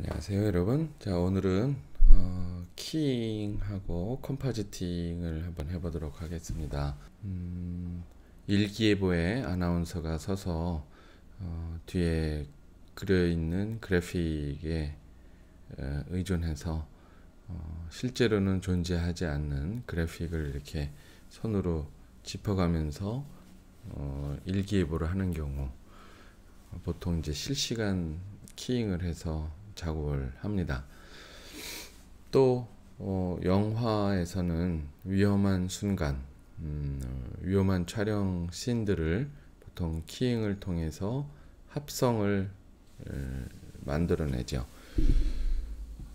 안녕하세요 여러분. 자, 오늘은 키잉하고 컴포지팅을 한번 해보도록 하겠습니다. 일기예보에 아나운서가 서서 뒤에 그려있는 그래픽에 의존해서 실제로는 존재하지 않는 그래픽을 이렇게 손으로 짚어가면서 일기예보를 하는 경우 보통 이제 실시간 키잉을 해서 작업을 합니다. 또 영화에서는 위험한 순간, 위험한 촬영 씬들을 보통 키잉을 통해서 합성을 만들어내죠.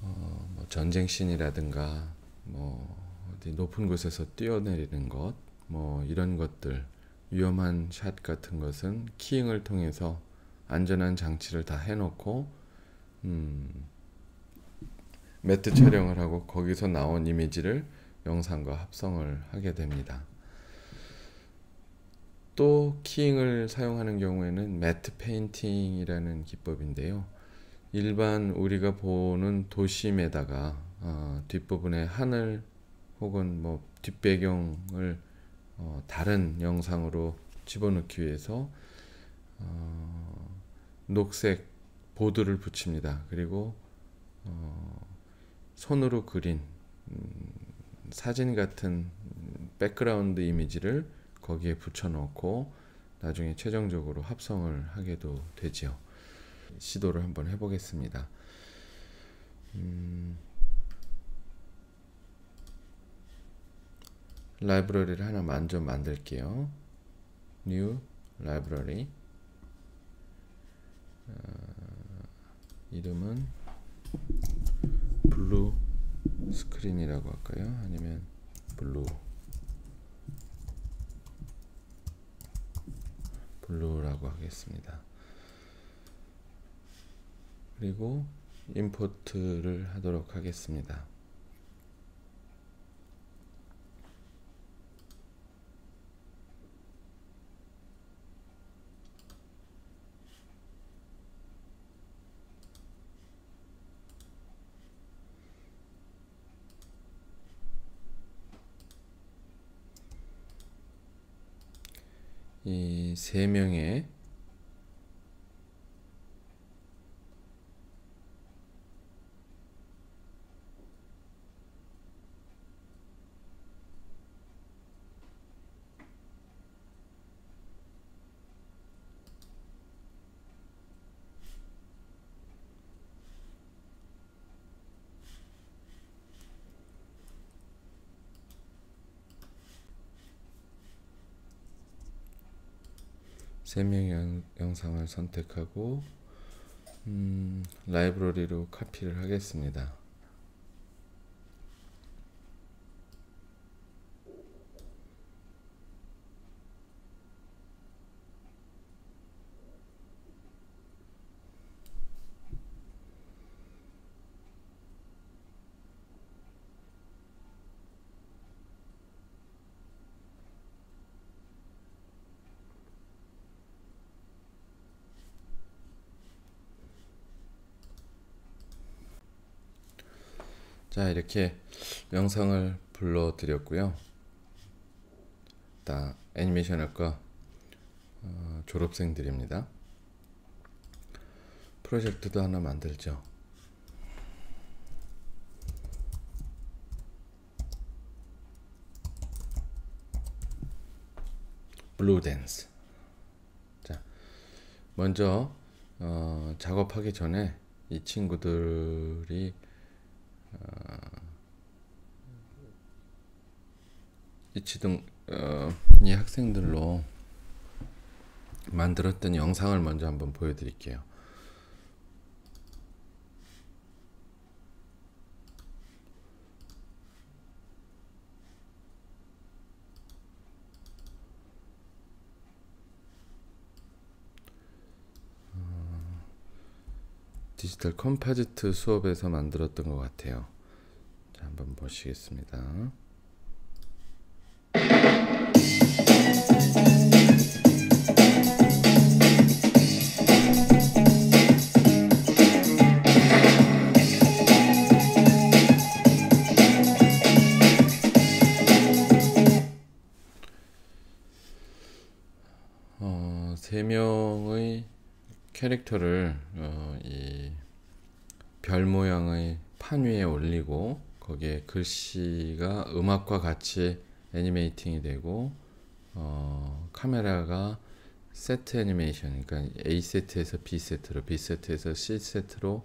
뭐 전쟁 씬이라든가 뭐 어디 높은 곳에서 뛰어내리는 것, 뭐 이런 것들, 위험한 샷 같은 것은 키잉을 통해서 안전한 장치를 다 해놓고 매트 촬영을 하고 거기서 나온 이미지를 영상과 합성을 하게 됩니다. 또 키잉을 사용하는 경우에는 매트 페인팅이라는 기법인데요. 일반 우리가 보는 도심에다가 뒷부분에 하늘 혹은 뭐 뒷배경을 다른 영상으로 집어넣기 위해서 녹색 보드를 붙입니다. 그리고 손으로 그린 사진 같은 백그라운드 이미지를 거기에 붙여놓고 나중에 최종적으로 합성을 하게도 되지요. 시도를 한번 해보겠습니다. 라이브러리를 하나 먼저 만들게요. New Library. 이름은 블루 스크린이라고 할까요? 아니면 블루라고 하겠습니다. 그리고 임포트를 하도록 하겠습니다. 이 세 명의 영상을 선택하고 라이브러리로 카피를 하겠습니다. 자, 이렇게 영상을 불러드렸고요. 다 애니메이션학과 졸업생들입니다. 프로젝트도 하나 만들죠. 블루댄스. 자, 먼저 작업하기 전에 이 친구들이 이 학생들로 만들었던 영상을 먼저 한번 보여드릴게요. 디지털 컴포지트 수업에서 만들었던 것 같아요. 자, 한번 보시겠습니다. 세 명의 캐릭터를 이 별 모양의 판 위에 올리고 거기에 글씨가 음악과 같이 애니메이팅이 되고 카메라가 세트 애니메이션, 그러니까 A 세트에서 B 세트로, B 세트에서 C 세트로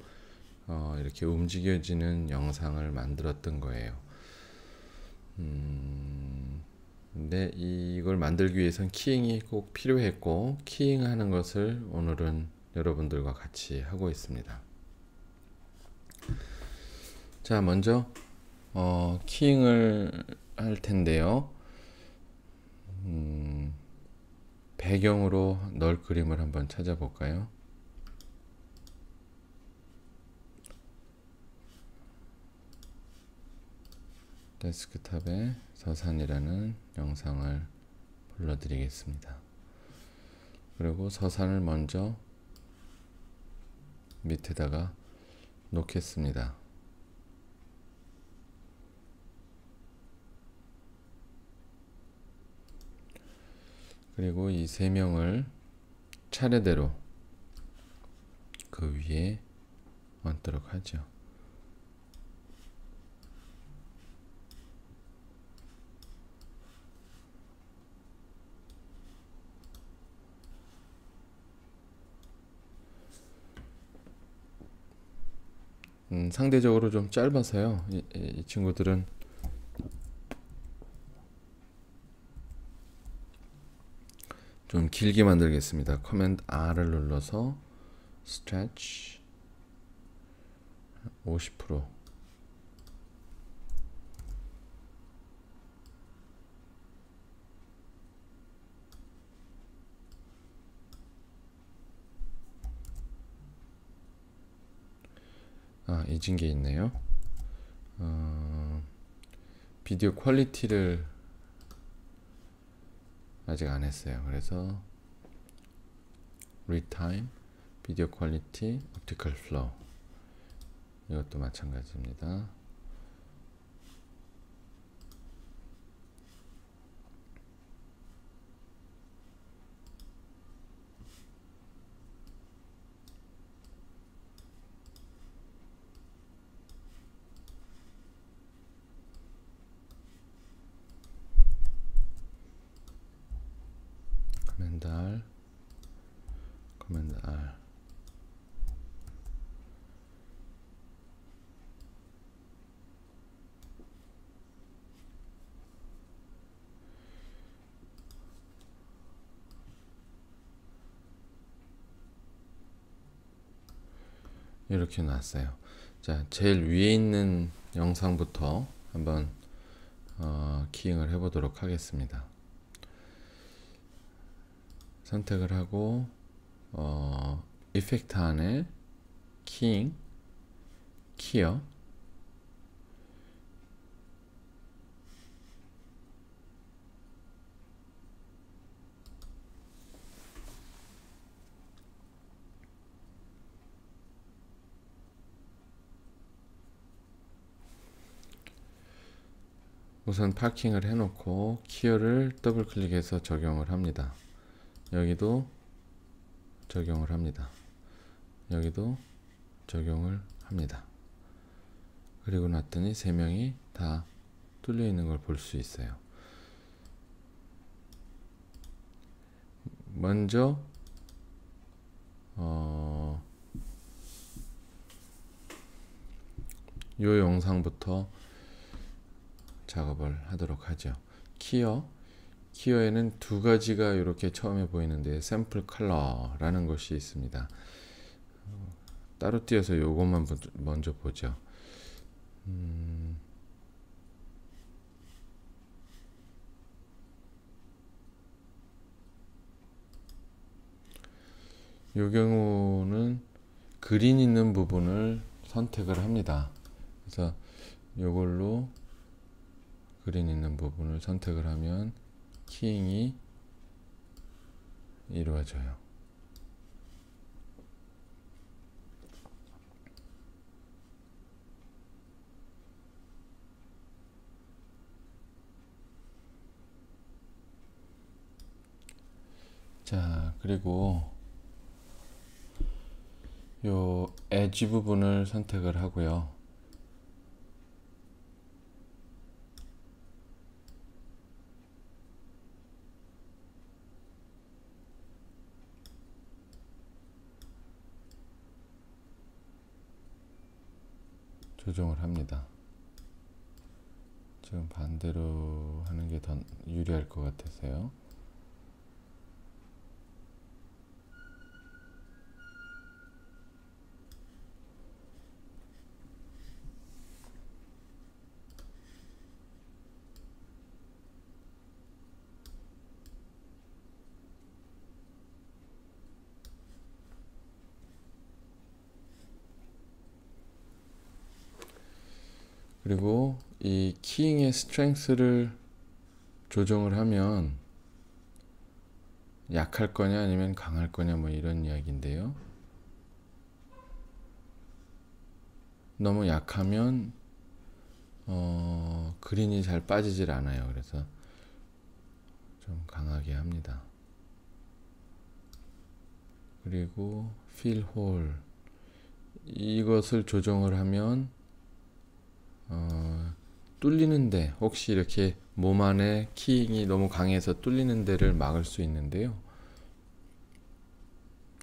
이렇게 움직여지는 영상을 만들었던 거예요. 근데 이걸 만들기 위해선 키잉이 꼭 필요했고, 키잉 하는 것을 오늘은 여러분들과 같이 하고 있습니다. 자, 먼저 키잉을 할 텐데요. 배경으로 널 그림을 한번 찾아볼까요? 데스크탑에 서산이라는 영상을 불러드리겠습니다. 그리고 서산을 먼저 밑에다가 놓겠습니다. 그리고 이 세 명을 차례대로 그 위에 얹도록 하죠. 상대적으로 좀 짧아서요. 이 친구들은 좀 길게 만들겠습니다. 커맨드 R을 눌러서 stretch 50%. 잊은 게 있네요. 비디오 퀄리티를 아직 안 했어요. 그래서 retime, 비디오 퀄리티, optical flow, 이것도 마찬가지입니다. 커맨드 R, 커맨드 R. 이렇게 놨어요. 자, 제일 위에 있는 영상부터 한번 키잉을 해보도록 하겠습니다. 선택을 하고 이펙트 안에 키잉, 키어, 우선 파킹을 해놓고 키어를 더블 클릭해서 적용을 합니다. 여기도 적용을 합니다. 여기도 적용을 합니다. 그리고 났더니 세 명이 다 뚫려 있는 걸 볼 수 있어요. 먼저 이 영상부터 작업을 하도록 하죠. 키어에는 두 가지가 이렇게 처음에 보이는데 샘플 컬러라는 것이 있습니다. 따로 띄어서 이것만 먼저 보죠. 이 경우는 그린 있는 부분을 선택을 합니다. 그래서 이걸로 그린 있는 부분을 선택을 하면 키잉이 이루어져요. 자, 그리고 요 엣지 부분을 선택을 하고요. 조정을 합니다. 지금 반대로 하는 게 더 유리할 것 같아서요. 그리고 이 키잉의 스트렝스를 조정을 하면 약할 거냐 아니면 강할 거냐 뭐 이런 이야기인데요. 너무 약하면 그린이 잘 빠지질 않아요. 그래서 좀 강하게 합니다. 그리고 fill hole 이것을 조정을 하면 뚫리는데 혹시 이렇게 몸 안에 키잉이 너무 강해서 뚫리는 데를 막을 수 있는데요.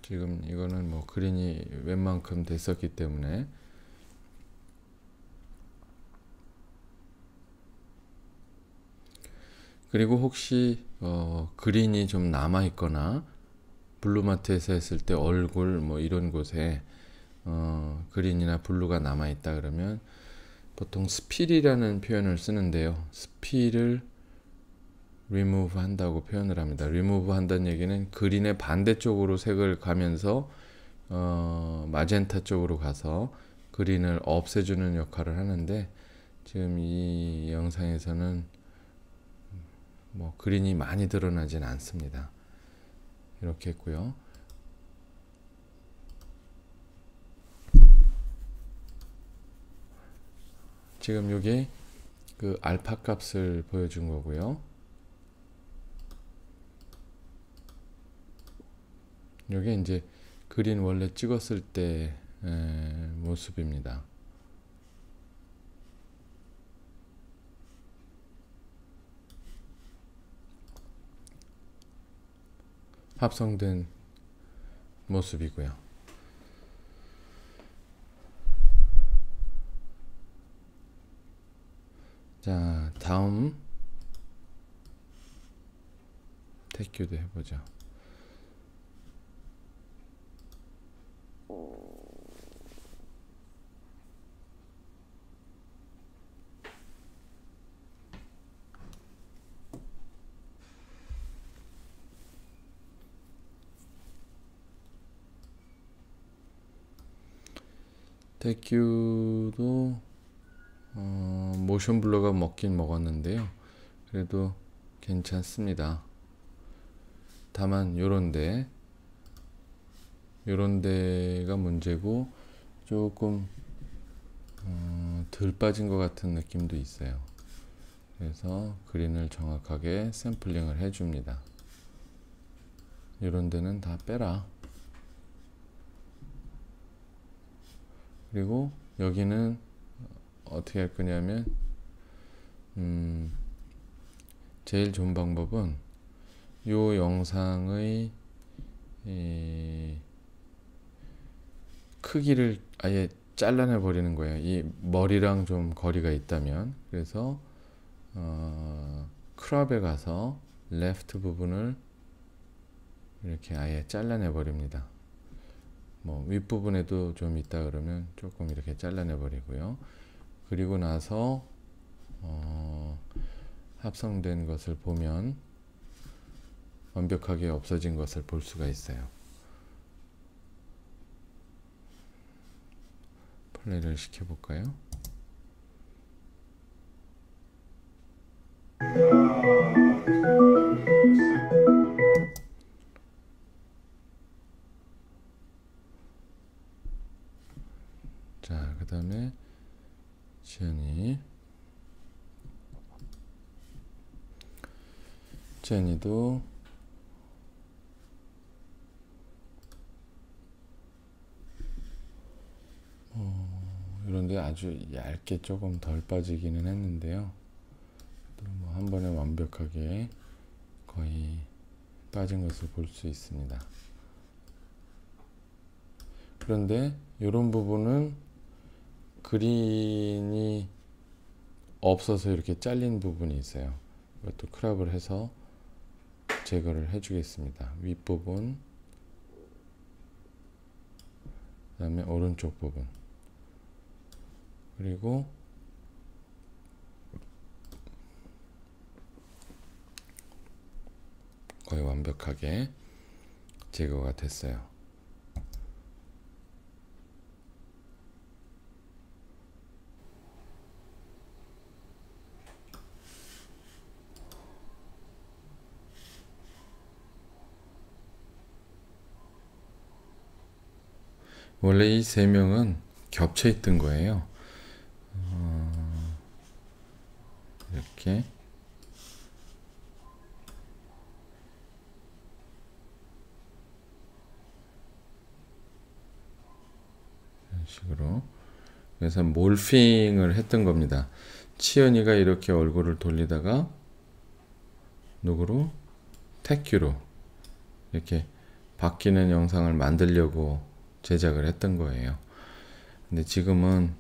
지금 이거는 뭐 그린이 웬만큼 됐었기 때문에 그리고 혹시 그린이 좀 남아 있거나 블루마트에서 했을 때 얼굴 뭐 이런 곳에 그린이나 블루가 남아 있다 그러면 보통 스필이라는 표현을 쓰는데요. 스필을 remove 한다고 표현을 합니다. remove 한다는 얘기는 그린의 반대쪽으로 색을 가면서 마젠타 쪽으로 가서 그린을 없애주는 역할을 하는데 지금 이 영상에서는 뭐 그린이 많이 드러나진 않습니다. 이렇게 했고요. 지금 여기 그 알파 값을 보여준 거고요. 이게 이제 그린 원래 찍었을 때 모습입니다. 합성된 모습이고요. 자, 다음 택큐도 해보죠. 택큐도 모션 블러가 먹긴 먹었는데요. 그래도 괜찮습니다. 다만 요런 데가 문제고 조금 덜 빠진 것 같은 느낌도 있어요. 그래서 그린을 정확하게 샘플링을 해줍니다. 이런 데는 다 빼라. 그리고 여기는 어떻게 할 거냐면 제일 좋은 방법은 이 영상의 크기를 아예 잘라내 버리는 거예요. 이 머리랑 좀 거리가 있다면. 그래서 크롭에 가서 레프트 부분을 이렇게 아예 잘라내 버립니다. 뭐 윗부분에도 좀 있다 그러면 조금 이렇게 잘라내 버리고요. 그리고 나서 합성된 것을 보면 완벽하게 없어진 것을 볼 수가 있어요. 플레이를 시켜볼까요? 자, 그 다음에 제니도 게 아주 얇게 조금 덜 빠지기는 했는데요. 뭐 한 번에 완벽하게 거의 빠진 것을 볼 수 있습니다. 그런데 이런 부분은 그린이 없어서 이렇게 잘린 부분이 있어요. 이것도 크롭을 해서 제거를 해 주겠습니다. 윗부분, 그 다음에 오른쪽 부분, 그리고 거의 완벽하게 제거가 됐어요. 원래 이 세 명은 겹쳐 있던 거예요. 이렇게 이런 식으로. 그래서 몰핑을 했던 겁니다. 치연이가 이렇게 얼굴을 돌리다가 누구로? 태큐로 이렇게 바뀌는 영상을 만들려고 제작을 했던 거예요. 근데 지금은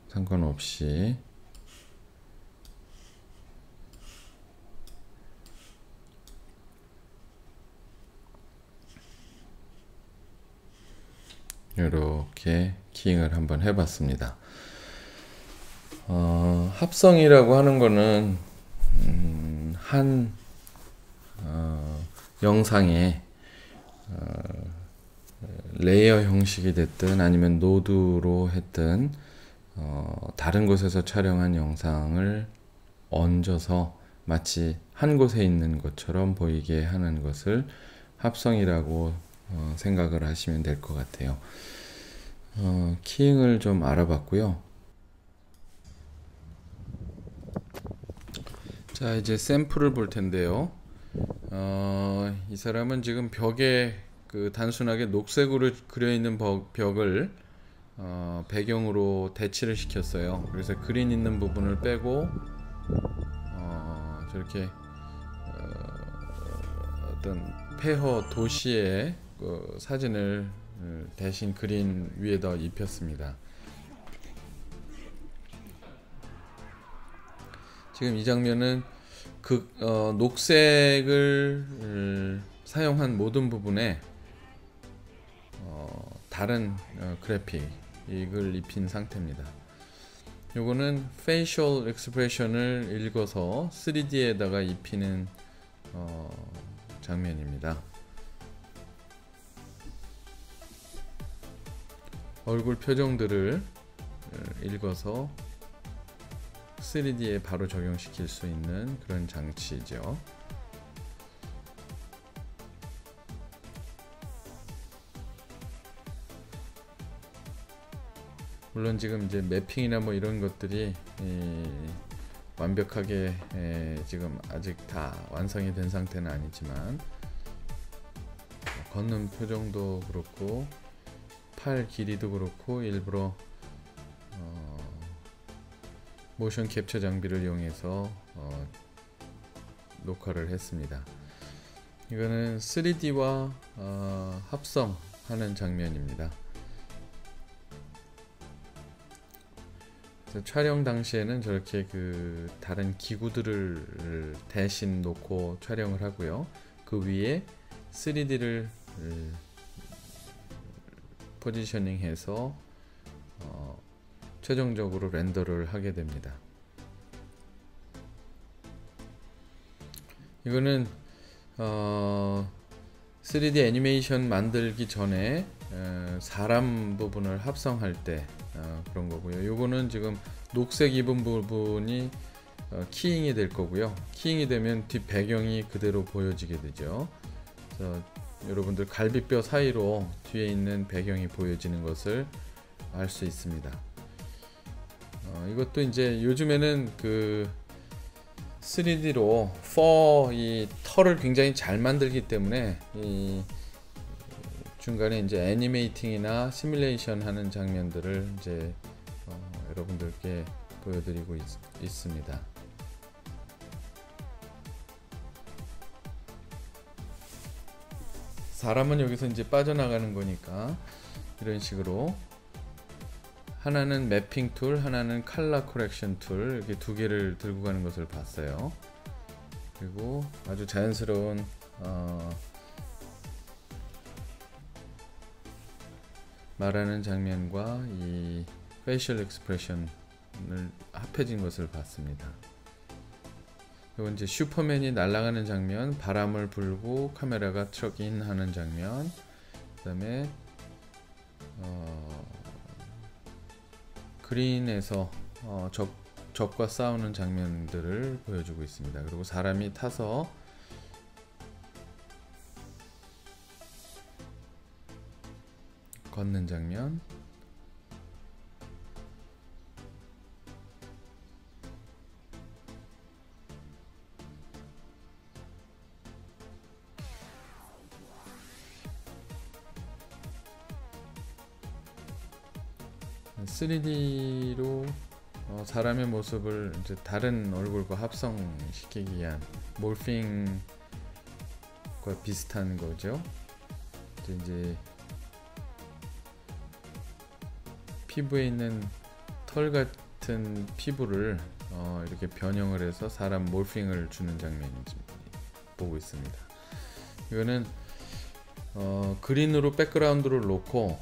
상관없이 이렇게 키잉을 한번 해봤습니다. 합성이라고 하는 거는 한 영상에 레이어 형식이 됐든 아니면 노드로 했든 다른 곳에서 촬영한 영상을 얹어서 마치 한 곳에 있는 것처럼 보이게 하는 것을 합성이라고 생각을 하시면 될 것 같아요. 키잉을 좀 알아봤고요. 자, 이제 샘플을 볼 텐데요. 이 사람은 지금 벽에 그 단순하게 녹색으로 그려 있는 벽을 배경으로 대치를 시켰어요. 그래서 그린 있는 부분을 빼고 저렇게 어떤 폐허 도시의 그 사진을 대신 그린 위에다 입혔습니다. 지금 이 장면은 녹색을 사용한 모든 부분에 다른 그래픽을 입힌 상태입니다. 요거는 페이셜 익스프레션을 읽어서 3D에다가 입히는 장면입니다. 얼굴 표정들을 읽어서 3D에 바로 적용시킬 수 있는 그런 장치죠. 물론 지금 이제 매핑이나 뭐 이런 것들이 완벽하게 지금 아직 다 완성이 된 상태는 아니지만 걷는 표정도 그렇고 팔 길이도 그렇고 일부러 모션 캡처 장비를 이용해서 녹화를 했습니다. 이거는 3D와 합성하는 장면입니다. 촬영 당시에는 저렇게 그 다른 기구들을 대신 놓고 촬영을 하고요. 그 위에 3D를 포지셔닝해서 최종적으로 렌더를 하게 됩니다. 이거는 3D 애니메이션 만들기 전에 사람 부분을 합성할 때 그런 거고요. 요거는 지금 녹색 입은 부분이 키잉이 될 거고요. 키잉이 되면 뒷 배경이 그대로 보여지게 되죠. 그래서 여러분들 갈비뼈 사이로 뒤에 있는 배경이 보여지는 것을 알 수 있습니다. 이것도 이제 요즘에는 그 3D로 이 털을 굉장히 잘 만들기 때문에 이 중간에 이제 애니메이팅이나 시뮬레이션 하는 장면들을 이제 여러분들께 보여드리고 있습니다. 사람은 여기서 이제 빠져나가는 거니까 이런 식으로 하나는 매핑 툴, 하나는 컬러 코렉션 툴, 이렇게 두 개를 들고 가는 것을 봤어요. 그리고 아주 자연스러운 말하는 장면과 이 페이셜 익스프레션을 합해진 것을 봤습니다. 이건 이제 슈퍼맨이 날아가는 장면, 바람을 불고 카메라가 트럭인 하는 장면, 그 다음에 그린에서 적과 싸우는 장면들을 보여주고 있습니다. 그리고 사람이 타서 걷는 장면, (3D로) 사람의 모습을 이제 다른 얼굴과 합성시키기 위한 몰핑과 비슷한 거죠. 이제 피부에 있는 털 같은 피부를 이렇게 변형을 해서 사람 몰핑을 주는 장면인지 보고 있습니다. 이거는 그린으로 백그라운드를 놓고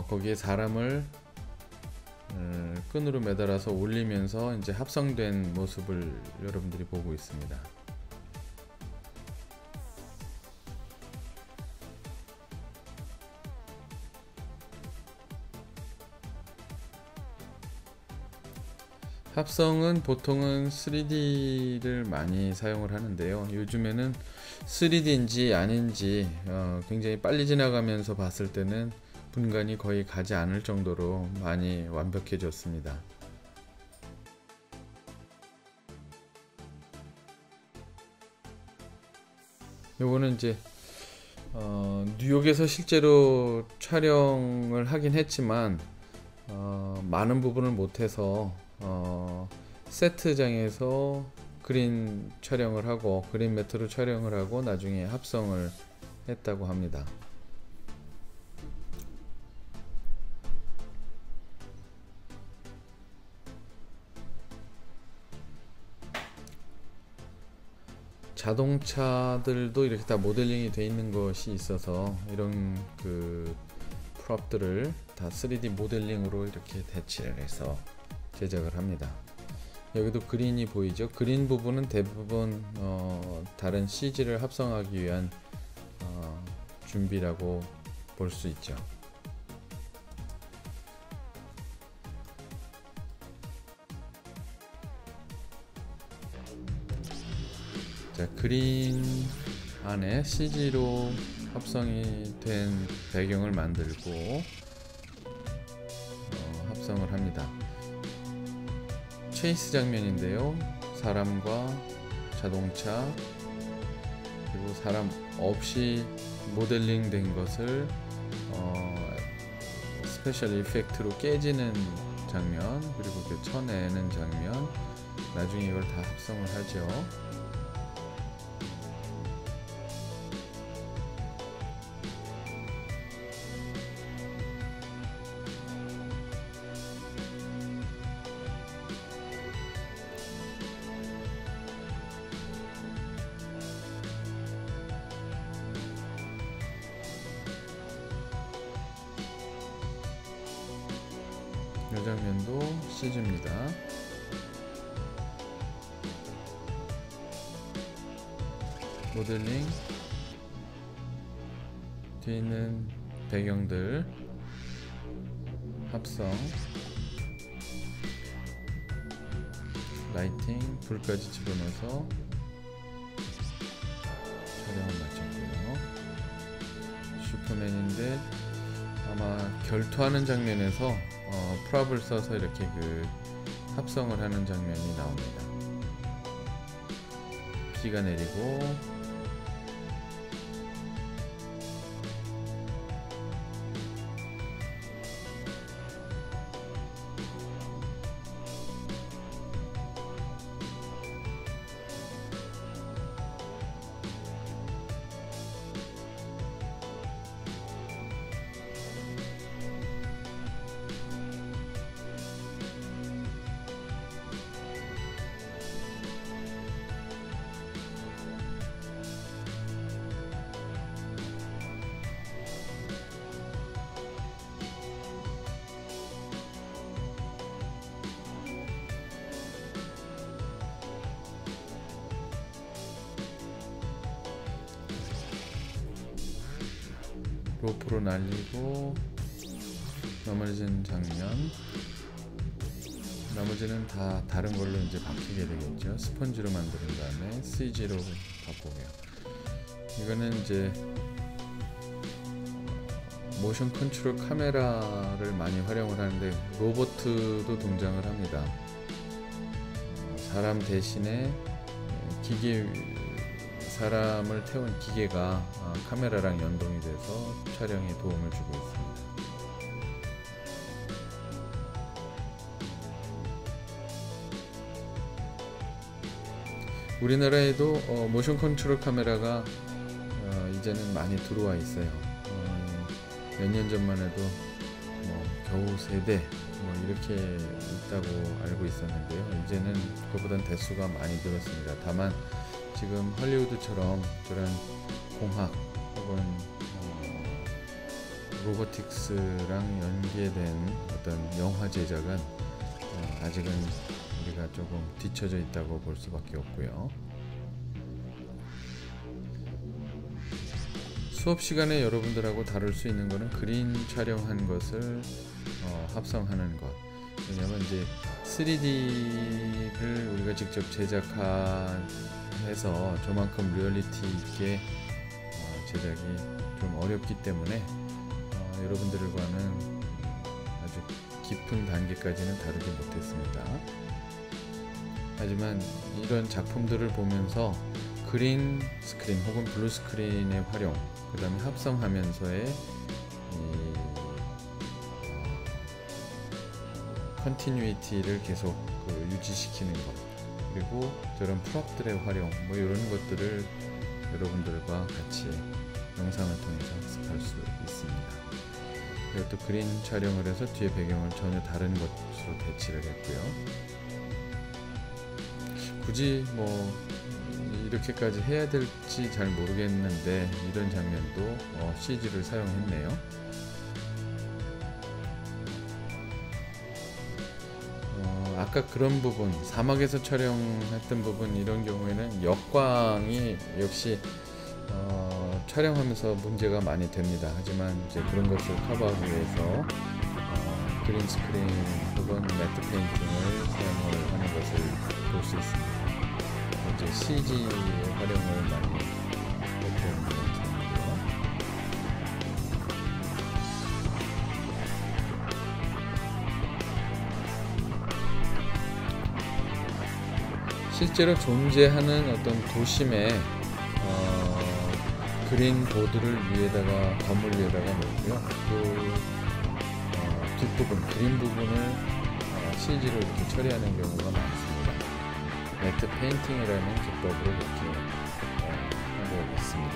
거기에 사람을 끈으로 매달아서 올리면서 이제 합성된 모습을 여러분들이 보고 있습니다. 합성은 보통은 3D를 많이 사용을 하는데요. 요즘에는 3D인지 아닌지 굉장히 빨리 지나가면서 봤을 때는 분간이 거의 가지 않을 정도로 많이 완벽해졌습니다. 요거는 이제 뉴욕에서 실제로 촬영을 하긴 했지만 많은 부분을 못해서 세트장에서 그린 촬영을 하고 그린 매트로 촬영을 하고 나중에 합성을 했다고 합니다. 자동차들도 이렇게 다 모델링이 되어 있는 것이 있어서 이런 그 프롭들을 다 3D 모델링으로 이렇게 대치를 해서 제작을 합니다. 여기도 그린이 보이죠? 그린 부분은 대부분 다른 CG를 합성하기 위한 준비라고 볼 수 있죠. 자, 그린 안에 CG로 합성이 된 배경을 만들고 합성을 합니다. 체이스 장면인데요. 사람과 자동차 그리고 사람 없이 모델링 된 것을 스페셜 이펙트로 깨지는 장면, 그리고 그 쳐내는 장면, 나중에 이걸 다 합성을 하죠. 이 장면도 CG입니다. 모델링, 뒤에 있는 배경들 합성, 라이팅, 불까지 집어넣어서 촬영을 마쳤고요. 슈퍼맨인데 아마 결투하는 장면에서 프롭을 써서 이렇게 그 합성을 하는 장면이 나옵니다. 비가 내리고 로프로 날리고 넘어진 장면, 나머지는 다 다른 걸로 이제 바뀌게 되겠죠. 스펀지로 만드는 다음에 CG로 바꾸고요. 이거는 이제 모션 컨트롤 카메라를 많이 활용을 하는데 로보트도 등장을 합니다. 사람 대신에 사람을 태운 기계가 카메라랑 연동이 돼서 촬영에 도움을 주고 있습니다. 우리나라에도 모션 컨트롤 카메라가 이제는 많이 들어와 있어요. 몇 년 전만 해도 겨우 3대 이렇게 있다고 알고 있었는데요. 이제는 그보단 대수가 많이 늘었습니다. 다만 지금 헐리우드처럼 그런 공학 혹은 로보틱스랑 연계된 어떤 영화 제작은 아직은 우리가 조금 뒤처져 있다고 볼 수밖에 없고요. 수업 시간에 여러분들하고 다룰 수 있는 것은 그린 촬영한 것을 합성하는 것. 왜냐하면 이제 3D를 우리가 직접 제작해서 저만큼 리얼리티 있게 제작이 좀 어렵기 때문에 여러분들과는 아주 깊은 단계까지는 다루지 못했습니다. 하지만 이런 작품들을 보면서 그린 스크린 혹은 블루 스크린의 활용, 그 다음에 합성하면서의 컨티뉴이티를 계속 유지시키는 것, 그리고 저런 프롭들의 활용 이런 것들을 여러분들과 같이 영상을 통해서 학습할 수 있습니다. 그리고 또 그린 촬영을 해서 뒤에 배경을 전혀 다른 것으로 배치를 했고요. 굳이 이렇게까지 해야 될지 잘 모르겠는데 이런 장면도 CG를 사용했네요. 아까 그런 부분, 사막에서 촬영했던 부분, 이런 경우에는 역광이 역시 촬영하면서 문제가 많이 됩니다. 하지만 이제 그런 것을 커버하기 위해서 그린 스크린 혹은 매트 페인팅을 사용을 하는 것을 볼 수 있습니다. 이제 CG의 활용을 많이 했던 영상이고요. 실제로 존재하는 어떤 도심에 그린 보드를 위에다가, 건물 위에다가 놓고요. 그 뒷부분, 그린 부분을 CG로 이렇게 처리하는 경우가 많습니다. 매트 페인팅이라는 기법으로 이렇게 하고 있습니다.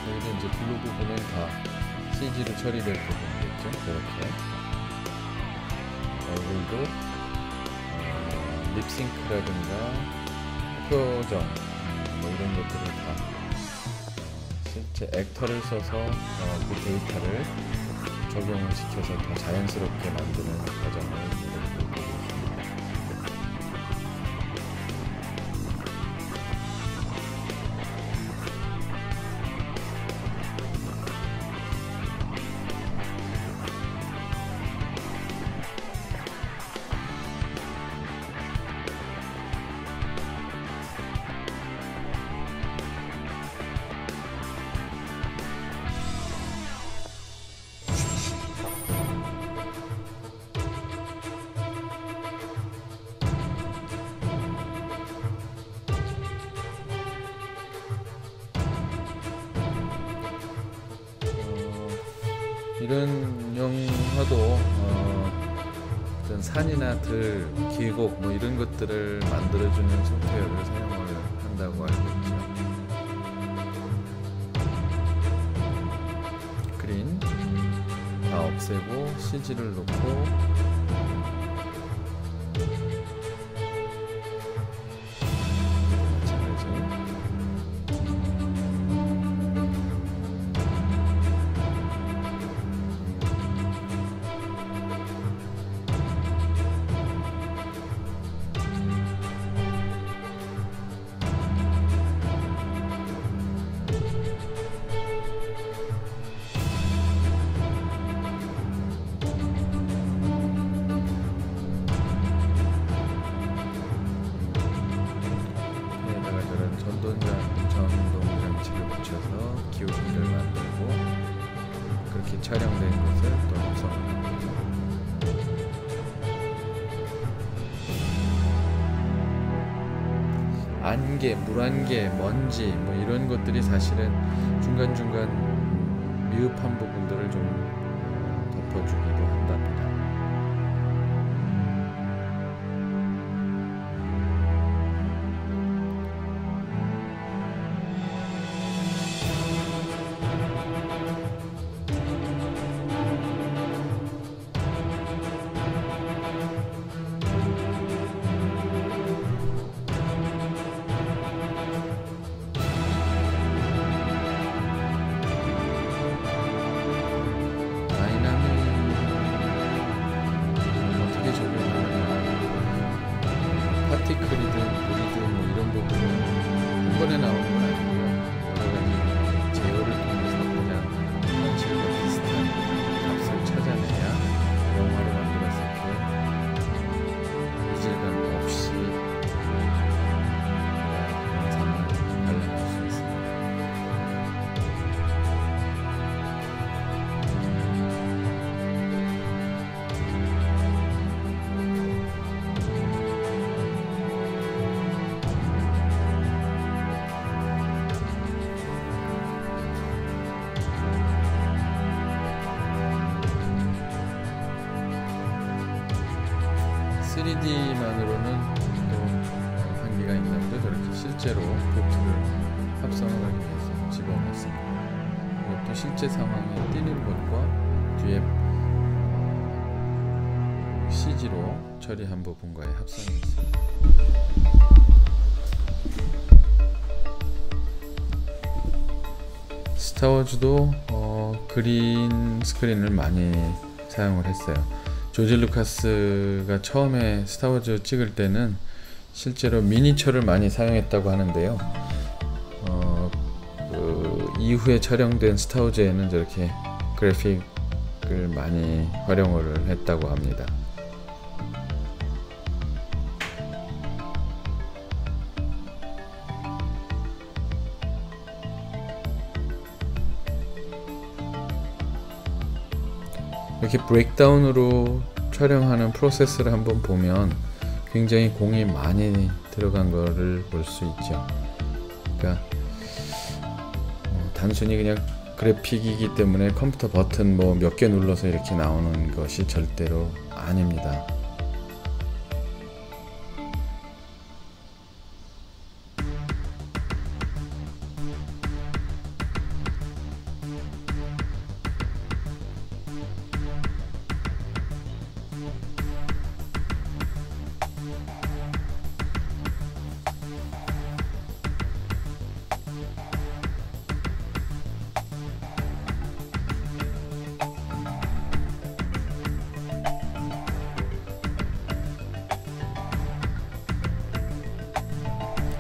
여기도 이제 블루 부분은 다 CG로 처리될 부분이겠죠. 이렇게 얼굴도 립싱크라든가 표정 이런 것들을 다 실제 액터를 써서 그 데이터를 적용을 시켜서 더 자연스럽게 만드는 과정을 보고 있습니다. 이런 영화도 어떤 산이나 들, 계곡 이런 것들을 만들어주는 소프트웨어를 사용을 한다고 알고 있죠. 그린 다 없애고 CG를 놓고 안개, 물안개, 먼지 뭐 이런 것들이 사실은 중간중간 미흡한 부분들을 좀 덮어주기도 한답니다. 파티클이든 물이든 뭐 이런 부분은 한 번에 나오는 건 아니고요. 여러 가지 제어를 통해서 가장 현실과 비슷한 값을 찾아내야 영화를 만들었을 때 이질감 없이 영상을 관람할 수 있습니다. (3D만으로는) 또 한계가 있나 보다. 저렇게 실제로 보트를 합성을 하기 위해서 집어넣습니다. 이것도 실제 상황에 뛰는 것과 뒤에 CG로 처리한 부분과의 합성이 있습니다. 스타워즈도 그린 스크린을 많이 사용을 했어요. 조지 루카스가 처음에 스타워즈 찍을 때는 실제로 미니처를 많이 사용했다고 하는데요. 그 이후에 촬영된 스타워즈에는 저렇게 그래픽을 많이 활용을 했다고 합니다. 이렇게 브레이크다운으로 촬영하는 프로세스를 한번 보면 굉장히 공이 많이 들어간 거를 볼 수 있죠. 그러니까 단순히 그냥 그래픽이기 때문에 컴퓨터 버튼 뭐 몇 개 눌러서 이렇게 나오는 것이 절대로 아닙니다.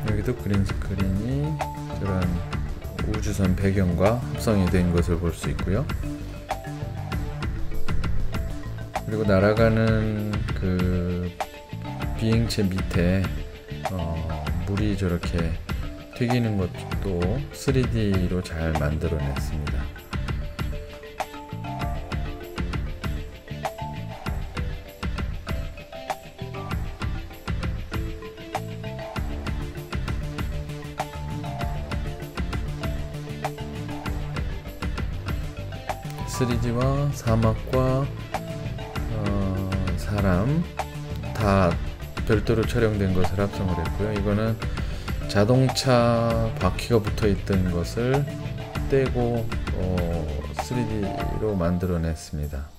여기도 그린 스크린이 저런 우주선 배경과 합성이 된 것을 볼 수 있고요. 그리고 날아가는 그 비행체 밑에 물이 저렇게 튀기는 것도 3D로 잘 만들어냈습니다. (3D와) 사막과 사람 다 별도로 촬영된 것을 합성을 했고요. 이거는 자동차 바퀴가 붙어 있던 것을 떼고 3D로 만들어냈습니다.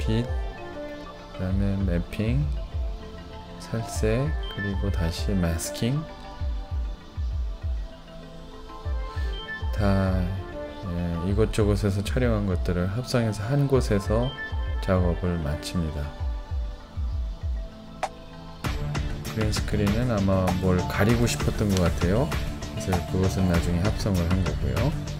빛, 그 다음에 매핑, 살색, 그리고 다시 마스킹 다 이곳저곳에서 촬영한 것들을 합성해서 한 곳에서 작업을 마칩니다. 그린 스크린은 아마 뭘 가리고 싶었던 것 같아요. 그래서 그것은 나중에 합성을 한 거고요.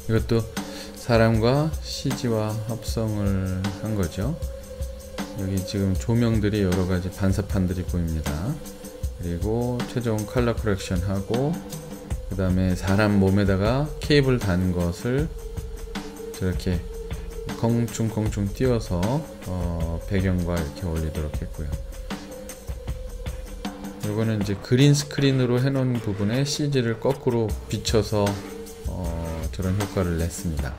이것도 사람과 CG와 합성을 한 거죠. 여기 지금 조명들이 여러가지 반사판들이 보입니다. 그리고 최종 컬러 커렉션 하고, 그 다음에 사람 몸에다가 케이블 단 것을 저렇게 공충 띄워서 배경과 이렇게 올리도록 했고요. 이거는 이제 그린 스크린으로 해놓은 부분에 CG를 거꾸로 비춰서 저런 효과를 냈습니다.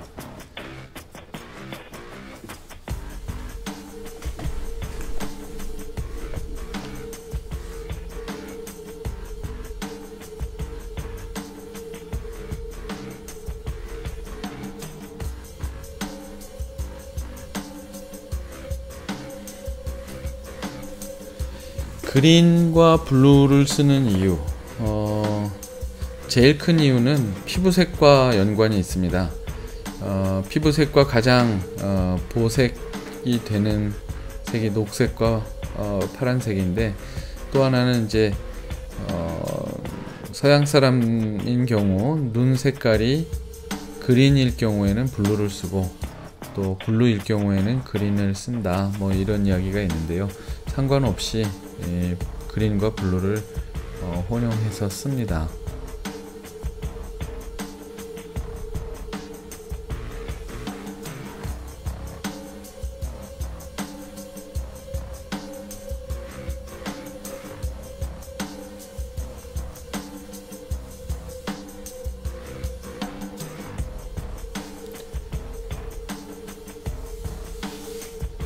그린과 블루를 쓰는 이유, 제일 큰 이유는 피부색과 연관이 있습니다. 피부색과 가장 보색이 되는 색이 녹색과 파란색인데, 또 하나는 이제 서양 사람인 경우 눈 색깔이 그린일 경우에는 블루를 쓰고, 또 블루일 경우에는 그린을 쓴다, 뭐 이런 이야기가 있는데요. 상관없이 그린과 블루를 혼용해서 씁니다.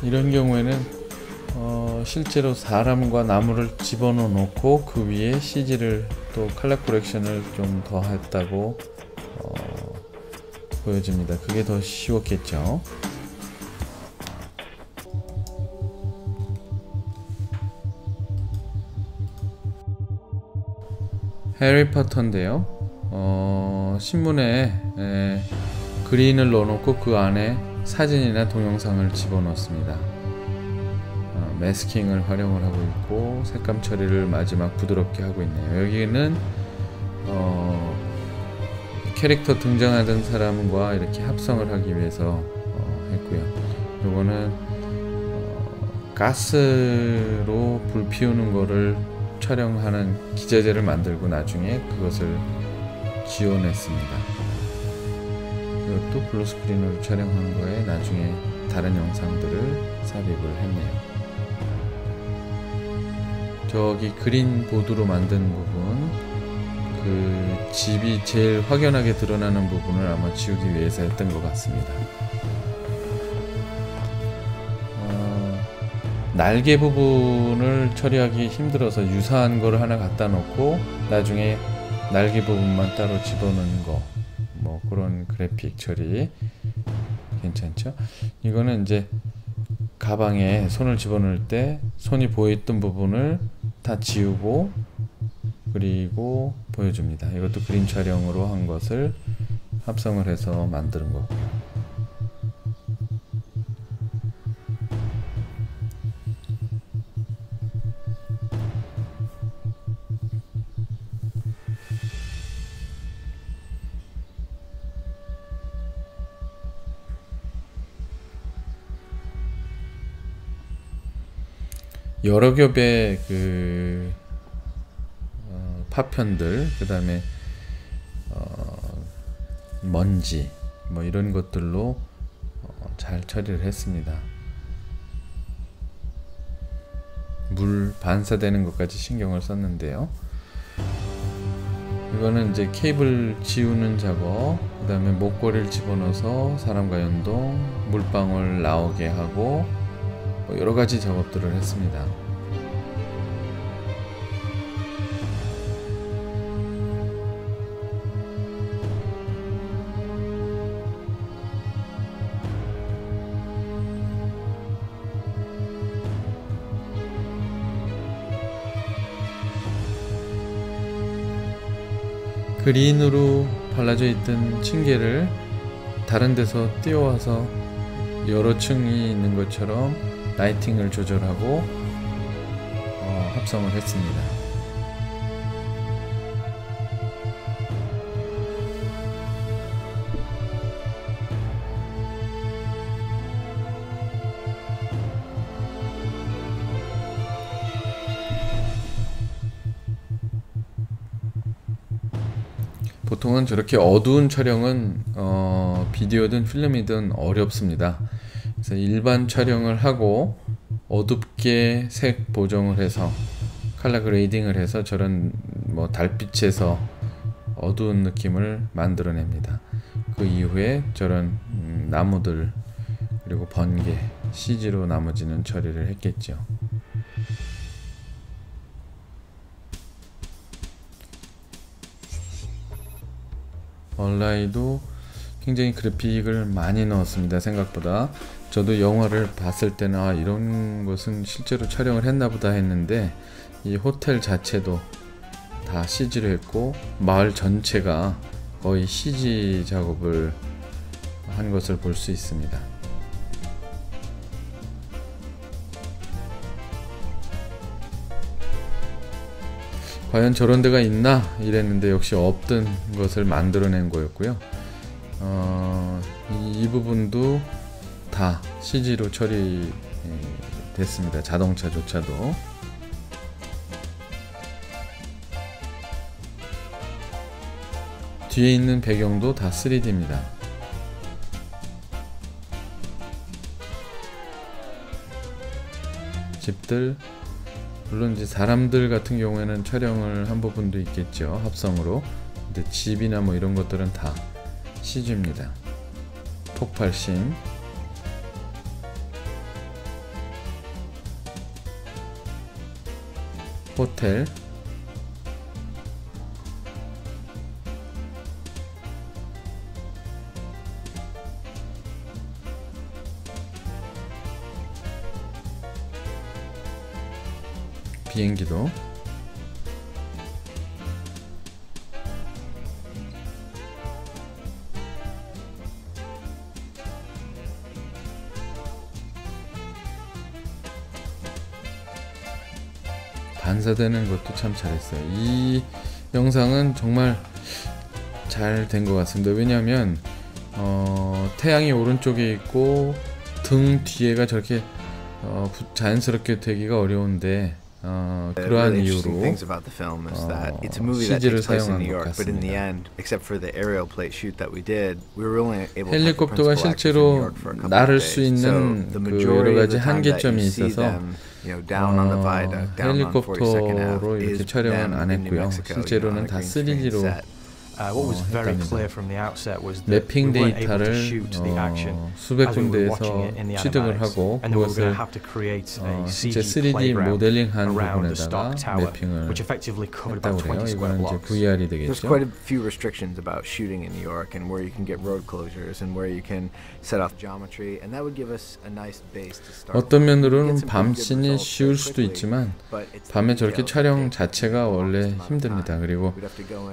이런 경우에는 실제로 사람과 나무를 집어넣어 놓고 그 위에 CG를 또 컬러 코렉션을 좀 더 했다고 보여집니다. 그게 더 쉬웠겠죠. 해리포터인데요. 신문에 그린을 넣어놓고 그 안에 사진이나 동영상을 집어넣습니다. 매스킹을 활용을 하고 있고, 색감 처리를 마지막 부드럽게 하고 있네요. 여기는 캐릭터 등장하던 사람과 이렇게 합성을 하기 위해서 했고요. 요거는 가스로 불 피우는 거를 촬영하는 기자재를 만들고 나중에 그것을 지원했습니다. 이것도 블루스크린으로 촬영한 거에 나중에 다른 영상들을 삽입을 했네요. 저기 그린 보드로 만든 부분, 그 집이 제일 확연하게 드러나는 부분을 아마 지우기 위해서 했던 것 같습니다. 날개 부분을 처리하기 힘들어서 유사한 거를 하나 갖다 놓고 나중에 날개 부분만 따로 집어넣는 거, 뭐 그런 그래픽 처리 괜찮죠? 이거는 이제 가방에 손을 집어넣을 때 손이 보였던 부분을 다 지우고 그리고 보여줍니다. 이것도 그림 촬영으로 한 것을 합성을 해서 만드는 거고요. 여러 겹의 그 파편들, 그 다음에 먼지 뭐 이런 것들로 잘 처리를 했습니다. 물 반사되는 것까지 신경을 썼는데요. 이거는 이제 케이블 지우는 작업, 그 다음에 목걸이를 집어넣어서 사람과 연동, 물방울 나오게 하고 여러가지 작업들을 했습니다. 그린으로 발라져 있던 층계를 다른 데서 띄워와서 여러 층이 있는 것처럼 라이팅을 조절하고 합성을 했습니다. 보통은 저렇게 어두운 촬영은 비디오든 필름이든 어렵습니다. 그래서 일반 촬영을 하고 어둡게 색 보정을 해서 컬러 그레이딩을 해서 저런 뭐 달빛에서 어두운 느낌을 만들어냅니다. 그 이후에 저런 나무들 그리고 번개, CG로 나머지는 처리를 했겠죠. 얼라이도 굉장히 그래픽을 많이 넣었습니다. 생각보다. 저도 영화를 봤을 때는 아, 이런 것은 실제로 촬영을 했나 보다 했는데 이 호텔 자체도 다 CG로 했고 마을 전체가 거의 CG 작업을 한 것을 볼 수 있습니다. 과연 저런 데가 있나 이랬는데 역시 없던 것을 만들어낸 거였고요. 이 부분도 다 CG로 처리됐습니다. 자동차조차도. 뒤에 있는 배경도 다 3D입니다. 집들, 물론 이제 사람들 같은 경우에는 촬영을 한 부분도 있겠죠. 합성으로. 근데 집이나 뭐 이런 것들은 다 CG입니다. 폭발신, 호텔, 비행기도, 반사되는 것도 참 잘했어요. 이 영상은 정말 잘 된 것 같습니다. 왜냐하면 태양이 오른쪽에 있고 등 뒤에가 저렇게 자연스럽게 되기가 어려운데 그러한 이유로 CG를 사용한 것 같습니다. 헬리콥터가 실제로 날을 수 있는 그 여러가지 한계점이 있어서 헬리콥터로 이렇게 촬영은 안 했고요. 실제로는 다 3D로 매핑 데이터를 수백 군데에서 취득을 하고 그것을 실제 3D 모델링한 부분에다가 매핑을 했다고 그래요. 이거는 이제 VR이 되겠죠. 어떤 면으로는 밤씬이 쉬울 수도 있지만 밤에 저렇게 촬영 자체가 원래 힘듭니다. 그리고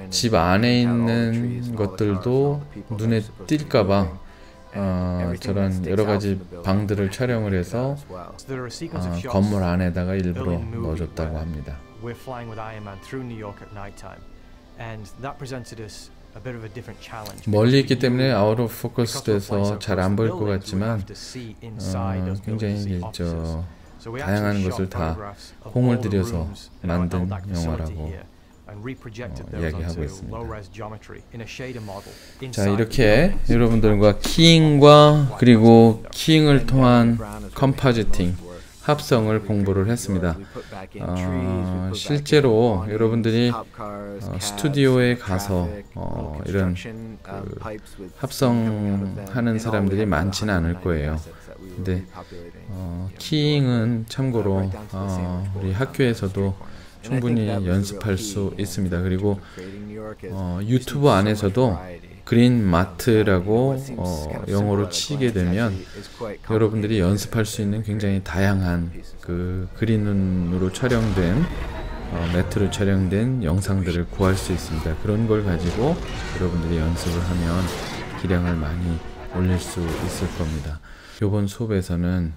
집 안에 있는 것들도 눈에 띌까봐 저런 여러가지 방들을 촬영을 해서 건물 안에다가 일부러 넣어줬다고 합니다. 멀리 있기 때문에 아웃 오브 포커스 돼서 잘 안 보일 것 같지만 굉장히 다양한 것을 다 공을 들여서 만든 영화라고 이야기하고 있습니다. 자, 이렇게 여러분들과 키잉과 그리고 키잉을 통한 컴포지팅 합성을 공부를 했습니다. 실제로 여러분들이 스튜디오에 가서 이런 합성하는 사람들이 많지는 않을 거예요. 근데 키잉은 참고로 우리 학교에서도 충분히 연습할 수 있습니다. 그리고 유튜브 안에서도 그린 마트라고 영어로 치게 되면 여러분들이 연습할 수 있는 굉장히 다양한 그 그린으로 촬영된 매트로 촬영된 영상들을 구할 수 있습니다. 그런 걸 가지고 여러분들이 연습을 하면 기량을 많이 올릴 수 있을 겁니다. 이번 수업에서는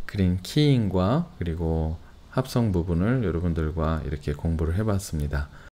그린 키잉과 그리고 합성 부분을 여러분들과 이렇게 공부를 해봤습니다.